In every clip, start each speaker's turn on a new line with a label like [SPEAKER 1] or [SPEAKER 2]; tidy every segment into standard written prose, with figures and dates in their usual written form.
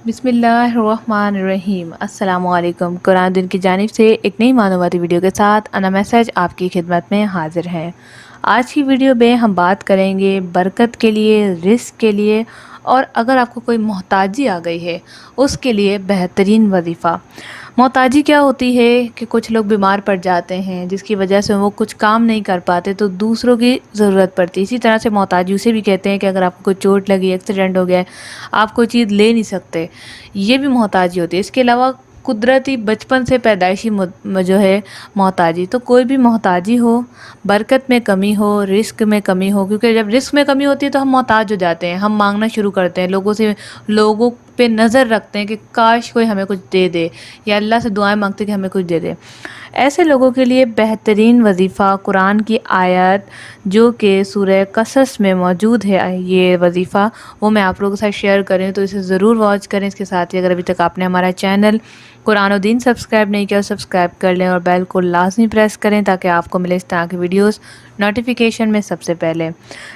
[SPEAKER 1] बिस्मिल्लाहिर्रहमानिर्रहीम। अस्सलामु अलैकुम। कुरान दिन की जानिब से एक नई मालूमाती वीडियो के साथ अना मैसेज आपकी खिदमत में हाजिर है। आज की वीडियो में हम बात करेंगे बरकत के लिए, रिस्क के लिए और अगर आपको कोई मोहताजी आ गई है उसके लिए बेहतरीन वजीफ़ा। मोहताजी क्या होती है कि कुछ लोग बीमार पड़ जाते हैं जिसकी वजह से वो कुछ काम नहीं कर पाते तो दूसरों की ज़रूरत पड़ती है। इसी तरह से मोहताजी उसे भी कहते हैं कि अगर आपको कोई चोट लगी, एक्सीडेंट हो गया है, आप कोई चीज़ ले नहीं सकते, ये भी मोहताजी होती है। इसके अलावा कुदरती बचपन से पैदाइशी जो है मोहताजी, तो कोई भी मोहताजी हो, बरकत में कमी हो, रिस्क में कमी हो, क्योंकि जब रिस्क में कमी होती है तो हम मोहताज हो जाते हैं, हम मांगना शुरू करते हैं लोगों से, लोगों पे नज़र रखते हैं कि काश कोई हमें कुछ दे दे, या अल्लाह से दुआएं मांगते हैं कि हमें कुछ दे दे। ऐसे लोगों के लिए बेहतरीन वजीफ़ा कुरान की आयत जो कि सूरह कसस में मौजूद है, ये वजीफ़ा वो मैं आप लोगों के साथ शेयर करें तो इसे ज़रूर वॉच करें। इसके साथ ही अगर अभी तक आपने हमारा चैनल कुरान और दीन सब्सक्राइब नहीं किया, सब्सक्राइब कर लें और बेल को लाजमी प्रेस करें ताकि आपको मिले इस तरह की वीडियोस नोटिफिकेशन में सबसे पहले।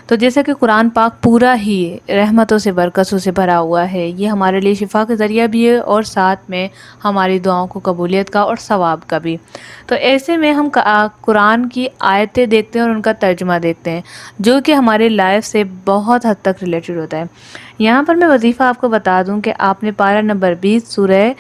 [SPEAKER 1] तो जैसा कि कुरान पाक पूरा ही रहमतों से, बरकतों से भरा हुआ है, ये हमारे लिए शिफा का ज़रिया भी है और साथ में हमारी दुआओं को कबूलियत का और सवाब का भी। तो ऐसे में हम कुरान की आयतें देखते हैं और उनका तर्जुमा देखते हैं जो कि हमारे लाइफ से बहुत हद तक रिलेटेड होता है। यहाँ पर मैं वजीफ़ा आपको बता दूँ कि आपने पारा नंबर 20 सूरह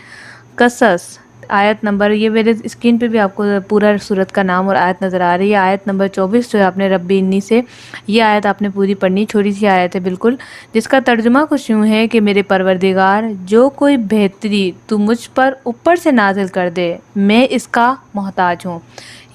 [SPEAKER 1] कसस आयत नंबर, ये मेरे स्क्रीन पे भी आपको पूरा सूरत का नाम और आयत नज़र आ रही है, आयत नंबर 24 जो है आपने रब्बी इन्नी से, ये आयत आपने पूरी पढ़नी। छोटी सी आयत है बिल्कुल, जिसका तर्जुमा कुछ यूँ है कि मेरे परवरदिगार, जो कोई बेहतरी तू मुझ पर ऊपर से नाजिल कर दे मैं इसका मोहताज हूँ।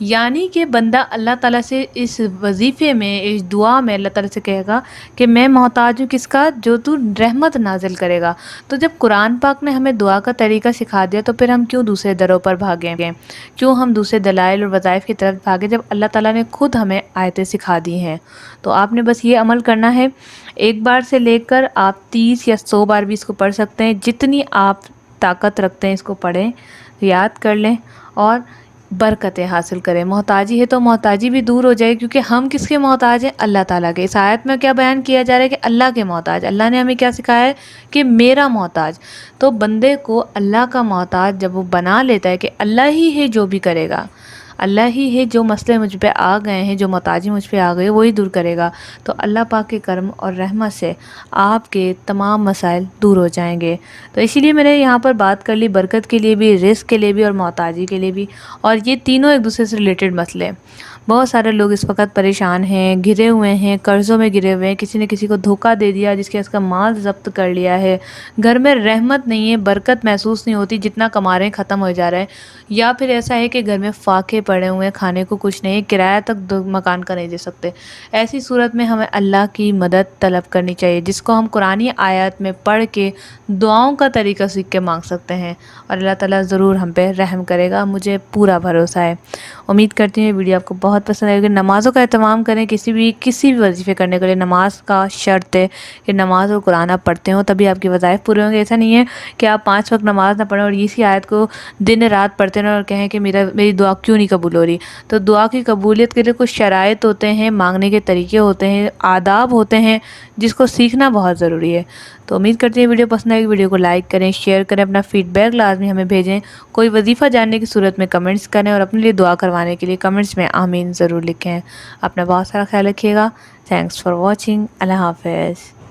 [SPEAKER 1] यानी कि बंदा अल्लाह ताला से इस वजीफ़े में, इस दुआ में अल्लाह ताला से कहेगा कि मैं मोहताज हूँ किसका, जो तू रहमत नाजिल करेगा। तो जब कुरान पाक ने हमें दुआ का तरीका सिखा दिया तो फिर हम क्यों दूसरे दरों पर भागें, क्यों हम दूसरे दलाइल और वज़ाइफ की तरफ भागें जब अल्लाह ताला ने खुद हमें आयतें सिखा दी हैं। तो आपने बस ये अमल करना है, एक बार से लेकर आप 30 या 100 बार भी इसको पढ़ सकते हैं, जितनी आप ताकत रखते हैं इसको पढ़ें, याद कर लें और बरकतें हासिल करें। मोहताजी है तो मोहताजी भी दूर हो जाए, क्योंकि हम किसके मोहताज हैं, अल्लाह ताला के। इस आयत में क्या बयान किया जा रहा है कि अल्लाह के मोहताज। अल्लाह ने हमें क्या सिखाया है कि मेरा मोहताज। तो बंदे को अल्लाह का मोहताज जब वो बना लेता है कि अल्लाह ही है जो भी करेगा, अल्लाह ही है जो मसले मुझ पे आ गए हैं, जो मोहताजी मुझ पे आ गई वही दूर करेगा, तो अल्लाह पाक के करम और रहमत से आपके तमाम मसाइल दूर हो जाएंगे। तो इसीलिए मैंने यहाँ पर बात कर ली बरकत के लिए भी, रिस्क के लिए भी और मोहताजी के लिए भी, और ये तीनों एक दूसरे से रिलेटेड मसले हैं। बहुत सारे लोग इस वक्त परेशान हैं, घिरे हुए हैं, कर्ज़ों में घिरे हुए हैं, किसी ने किसी को धोखा दे दिया जिसके उसका माल जब्त कर लिया है, घर में रहमत नहीं है, बरकत महसूस नहीं होती, जितना कमा रहे हैं ख़त्म हो जा रहा है, या फिर ऐसा है कि घर में फाके पड़े हुए हैं, खाने को कुछ नहीं, किराया तक मकान का नहीं दे सकते। ऐसी सूरत में हमें अल्लाह की मदद तलब करनी चाहिए, जिसको हम कुरानी आयत में पढ़ के दुआओं का तरीका सीख के मांग सकते हैं और अल्लाह ताला ज़रूर हम पे रहम करेगा, मुझे पूरा भरोसा है। उम्मीद करती हूँ वीडियो आपको बहुत पसंद आएगी। नमाज़ों का एहतमाम करें, किसी भी वजीफ़े करने के लिए नमाज का शर्त है कि नमाज और कुरान आप पढ़ते हो तभी आपकी वज़ाइफ पूरे होंगे। ऐसा नहीं है कि आप 5 वक्त नमाज ना पढ़ें और इसी आयत को दिन रात पढ़ते रहें और कहें कि मेरी दुआ क्यों नहीं कबूल हो रही। तो दुआ की कबूलियत के लिए कुछ शराइत होते हैं, मांगने के तरीके होते हैं, आदाब होते हैं, जिसको सीखना बहुत ज़रूरी है। तो उम्मीद करती हैं वीडियो पसंद आएगी। वीडियो को लाइक करें, शेयर करें, अपना फीडबैक लाजमी हमें भेजें, कोई वजीफ़ा जानने की सूरत में कमेंट्स करें और अपने लिए दुआ करवाने के लिए कमेंट्स में आमीन ज़रूर लिखें। अपना बहुत सारा ख्याल रखिएगा। Thanks for watching. अल्लाह हाफ़िज़।